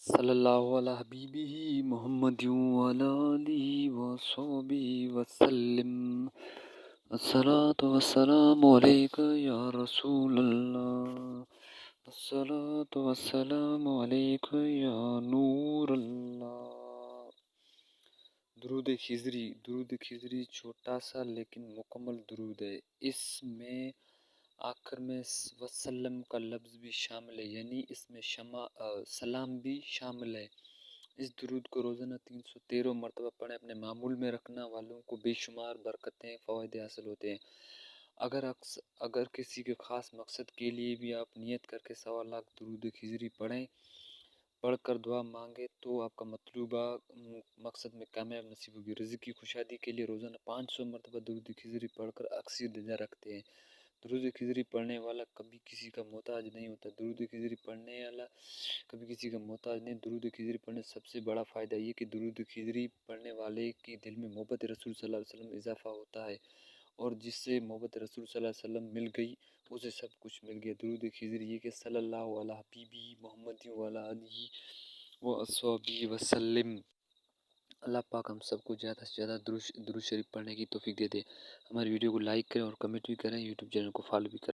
صلی اللہ علی حبیبہ محمد وعلی آلہ وصحبہ وسلم۔ الصلاۃ والسلام علیک یا رسول اللہ، الصلاۃ والسلام علیک یا نور اللہ۔ درود خضری چھوٹا سا لیکن مکمل درود ہے۔ اس میں آخر میں وسلم کا لفظ بھی شامل ہے، یعنی اس میں سلام بھی شامل ہے۔ اس درود کو روزانہ 313 مرتبہ پڑھیں۔ اپنے معمول میں رکھنا والوں کو بے شمار برکتیں فوائد حاصل ہوتے ہیں۔ اگر کسی کے خاص مقصد کے لیے بھی آپ نیت کر کے 1.25 لاکھ درود خضری پڑھ کر دعا مانگے تو آپ کا مطلوبہ مقصد میں کامیاب نصیب ہوگی۔ رزق کی خوشادی کے لیے روزانہ 500 مرتبہ درود خضری پڑھ کر اکثر درجہ رکھتے ہیں۔ درود خضری پڑھنے والا کبھی کسی کا محتاج نہیں ہوتا۔ درود خضری پڑھنے والا کبھی کسی کا محتاج نہیں۔ درود خضری پڑھنے سے سب سے بڑا فائدہ یہ کہ درود خضری پڑھنے والے کے دل میں محبت رسول صلی اللہ علیہ وسلم میں اضافہ ہوتا ہے، اور جس سے محبت رسول صلی اللہ علیہ وسلم مل گئی اسے سب کچھ مل گیا۔ درود خضری یہ کہ صلی اللہ علی حبیبہ محمد وعلی آلہ وصحبہ وسلم۔ اللہ پاک ہم سب کو زیادہ سے زیادہ درود شریف پڑھنے کی توفیق دے دے۔ ہماری ویڈیو کو لائک کریں اور کمنٹ بھی کریں، یوٹیوب چینل کو فالو بھی کریں۔